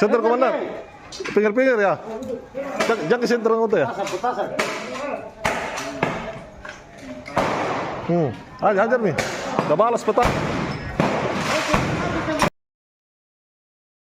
Center komandan. Pinggir-pinggir ya. Jangan ke center itu ya. Hajar nih. Udah balas peta.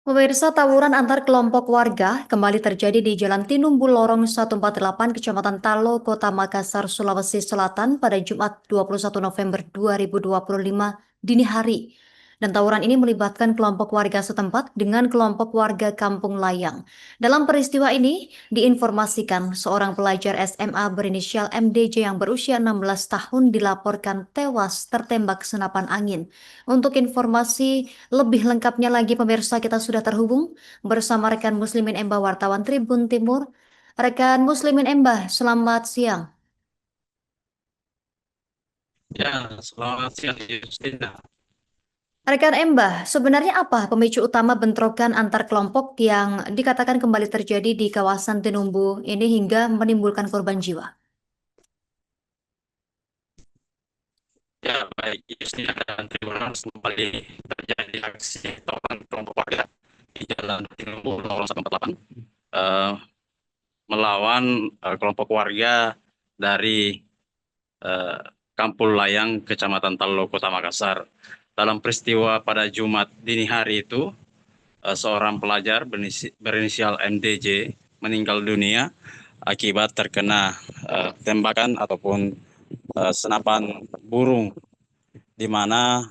Pemirsa, tawuran antar kelompok warga kembali terjadi di Jalan Tinumbu Lorong 148, Kecamatan Talo, Kota Makassar, Sulawesi Selatan pada Jumat 21 November 2025 dini hari. Dan tawuran ini melibatkan kelompok warga setempat dengan kelompok warga Kampung Layang. Dalam peristiwa ini diinformasikan seorang pelajar SMA berinisial MDJ yang berusia 16 tahun dilaporkan tewas tertembak senapan angin. Untuk informasi lebih lengkapnya lagi pemirsa, kita sudah terhubung bersama rekan Muslimin Embah wartawan Tribun Timur. Rekan Muslimin Embah, selamat siang. Ya, selamat siang Justina. Rekan Embah, sebenarnya apa pemicu utama bentrokan antar kelompok yang dikatakan kembali terjadi di kawasan Tinumbu ini hingga menimbulkan korban jiwa? Ya, baik Justina dan Tribunal, kembali terjadi aksi tawuran kelompok warga di Jalan Tinumbu 0148 melawan kelompok warga dari eh, Kampung Layang, Kecamatan Talo, Kota Makassar. Dalam peristiwa pada Jumat dini hari itu, seorang pelajar berinisial MDJ meninggal dunia akibat terkena tembakan ataupun senapan burung, di mana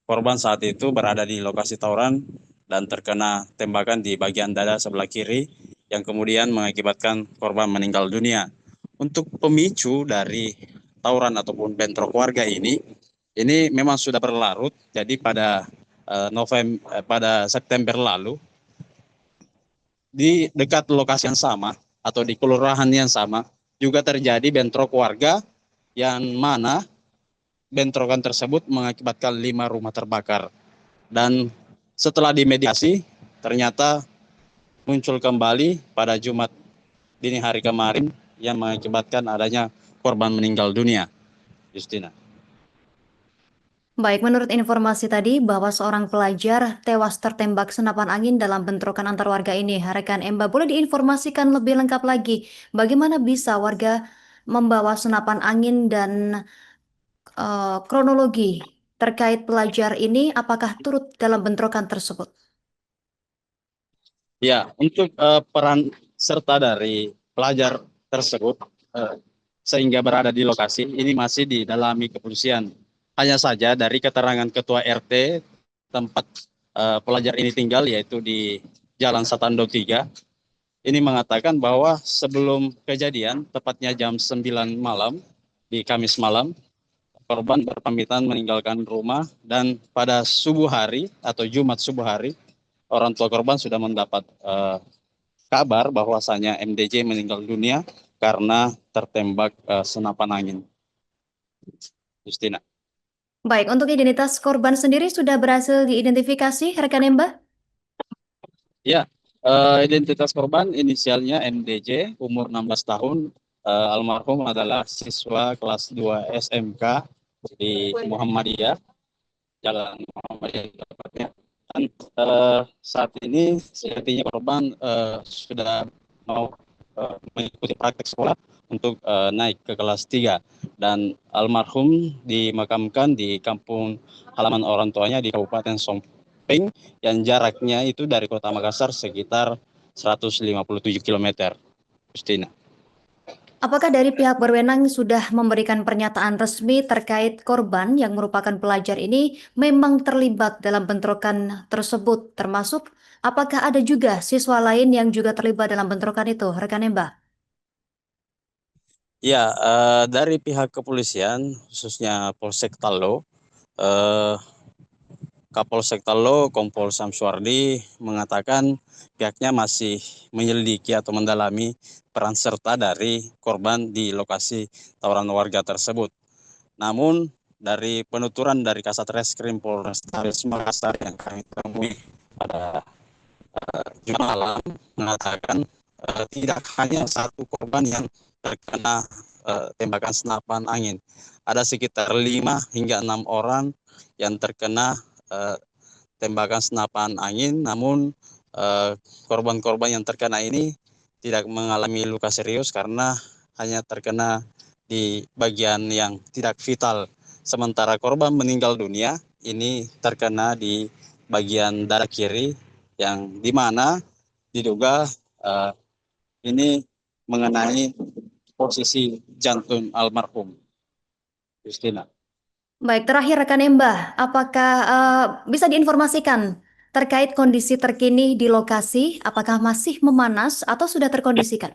korban saat itu berada di lokasi tawuran dan terkena tembakan di bagian dada sebelah kiri yang kemudian mengakibatkan korban meninggal dunia. Untuk pemicu dari tawuran ataupun bentrok warga ini memang sudah berlarut. Jadi pada pada September lalu di dekat lokasi yang sama atau di kelurahan yang sama juga terjadi bentrok warga yang mana bentrokan tersebut mengakibatkan 5 rumah terbakar. Dan setelah dimediasi, ternyata muncul kembali pada Jumat dini hari kemarin yang mengakibatkan adanya korban meninggal dunia. Justina. Baik, menurut informasi tadi bahwa seorang pelajar tewas tertembak senapan angin dalam bentrokan antar warga ini. Rekan Embah, boleh diinformasikan lebih lengkap lagi bagaimana bisa warga membawa senapan angin dan kronologi terkait pelajar ini apakah turut dalam bentrokan tersebut? Ya, untuk peran serta dari pelajar tersebut sehingga berada di lokasi ini masih didalami kepolisian. Hanya saja dari keterangan Ketua RT tempat pelajar ini tinggal, yaitu di Jalan Satando 3, ini mengatakan bahwa sebelum kejadian, tepatnya jam 9 malam, di Kamis malam, korban berpamitan meninggalkan rumah dan pada subuh hari atau Jumat subuh hari, orang tua korban sudah mendapat kabar bahwasanya MDJ meninggal dunia karena tertembak senapan angin. Justina. Baik, untuk identitas korban sendiri sudah berhasil diidentifikasi, rekan Embah? Ya, identitas korban inisialnya MDJ, umur 16 tahun, almarhum adalah siswa kelas 2 SMK di Muhammadiyah, Jalan Muhammadiyah tepatnya. Dan saat ini sejatinya korban sudah mau mengikuti praktek sekolah untuk naik ke kelas 3. Dan almarhum dimakamkan di kampung halaman orang tuanya di Kabupaten Sompeng yang jaraknya itu dari Kota Makassar sekitar 157 km. Justina. Apakah dari pihak berwenang sudah memberikan pernyataan resmi terkait korban yang merupakan pelajar ini memang terlibat dalam bentrokan tersebut, termasuk apakah ada juga siswa lain yang juga terlibat dalam bentrokan itu, rekan Embah? Ya, dari pihak kepolisian khususnya Polsek Talo, eh, Kapolsek Talo, Kompol Samsuardi mengatakan pihaknya masih menyelidiki atau mendalami peran serta dari korban di lokasi tawuran warga tersebut. Namun dari penuturan dari Kasat Reskrim Polrestabes Makassar yang kami temui pada Jumat malam mengatakan tidak hanya satu korban yang terkena tembakan senapan angin. Ada sekitar 5 hingga 6 orang yang terkena tembakan senapan angin, namun korban-korban yang terkena ini tidak mengalami luka serius karena hanya terkena di bagian yang tidak vital. Sementara korban meninggal dunia ini terkena di bagian dada kiri yang dimana diduga ini mengenai posisi jantung almarhum Justina. Baik, terakhir rekan Mbah, apakah bisa diinformasikan terkait kondisi terkini di lokasi, apakah masih memanas atau sudah terkondisikan?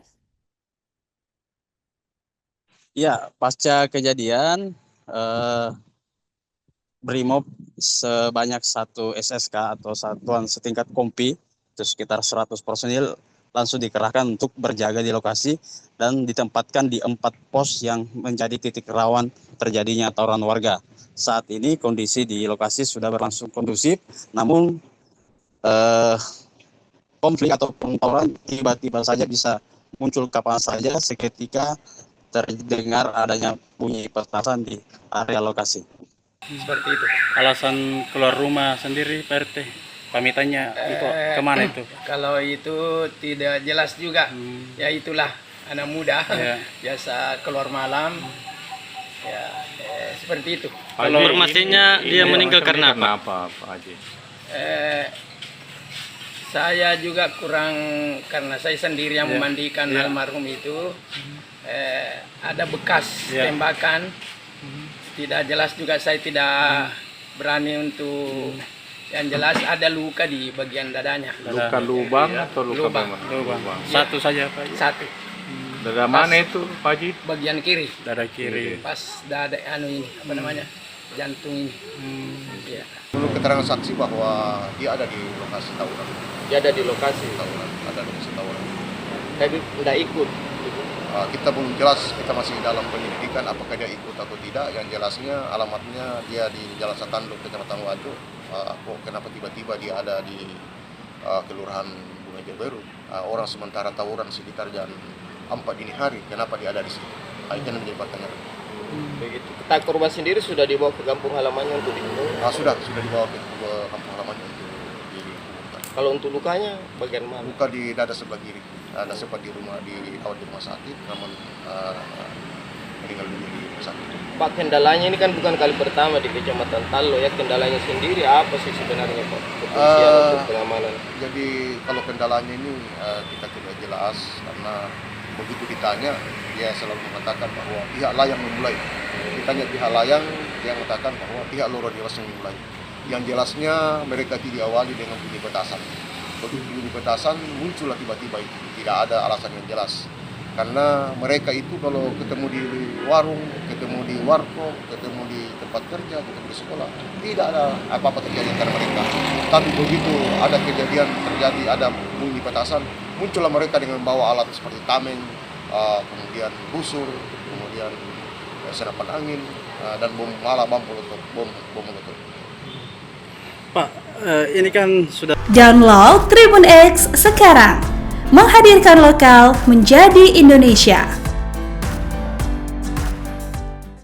Ya, pasca kejadian Brimob sebanyak 1 SSK atau satuan setingkat kompi itu sekitar 100 personil langsung dikerahkan untuk berjaga di lokasi dan ditempatkan di 4 pos yang menjadi titik rawan terjadinya tawuran warga. Saat ini kondisi di lokasi sudah berlangsung kondusif, namun konflik atau tawuran tiba-tiba saja bisa muncul kapan saja seketika terdengar adanya bunyi petasan di area lokasi. Seperti itu. Alasan keluar rumah sendiri Pak RT, pamitannya itu kemana itu? Kalau itu tidak jelas juga. Ya itulah anak muda Ya. biasa keluar malam. Ya seperti itu. Kalau informasinya dia meninggal karena apa? Pak Haji? Saya juga kurang karena saya sendiri yang memandikan almarhum itu. Ada bekas tembakan. Tidak jelas juga, saya tidak berani untuk yang jelas ada luka di bagian dadanya. Luka lubang atau luka Lubang. lubang? Satu saja Pak Haji. Satu Dada mana itu Pak Haji? bagian kiri, Dada kiri. pas dada ini apa namanya jantung ini. Ya. Menurut keterangan saksi bahwa dia ada di lokasi tawuran. Dia ada di lokasi, Ada di lokasi tawuran. tapi tidak ikut. Kita belum jelas, kita masih dalam penyelidikan apakah dia ikut atau tidak. Yang jelasnya alamatnya dia di Jalan Satanduk, Kecamatan Wajo. Kok kenapa tiba-tiba dia ada di Kelurahan Bunga Jabaru. Orang sementara tawuran sekitar jam 4 dini hari, kenapa dia ada di situ? Itu yang menjadi pertanyaan. Begitu. Kita korban sendiri sudah dibawa ke kampung halamannya untuk dikuburkan. Sudah dibawa ke kampung halamannya untuk dikuburkan. Kalau untuk lukanya bagian mana? Luka di dada sebelah kiri. Ada sempat dirawat di rumah sakit, namun meninggal dunia di rumah sakit. Pak, kendalanya ini kan bukan kali pertama di Kecamatan Tallo ya. Kendalanya sendiri apa sih sebenarnya Pak? Kepolisian untuk pengamanan. Jadi kalau kendalanya ini kita tidak jelas karena begitu ditanya dia selalu mengatakan bahwa pihak layang memulai. Ditanya pihak layang, dia mengatakan bahwa pihak Loro Dewas yang memulai. Yang jelasnya mereka diawali dengan bunyi petasan. Begitu bunyi petasan muncullah tiba-tiba itu. Tidak ada alasan yang jelas. Karena mereka itu kalau ketemu di warung, ketemu di warkop, ketemu di tempat kerja, ketemu di sekolah, tidak ada apa-apa terjadi antara mereka. Tapi begitu ada kejadian terjadi, ada bunyi petasan, muncullah mereka dengan membawa alat seperti tameng, kemudian busur, kemudian senapan angin, dan bom molotov. Pak, ini kan sudah Download Tribun X sekarang, menghadirkan lokal menjadi Indonesia.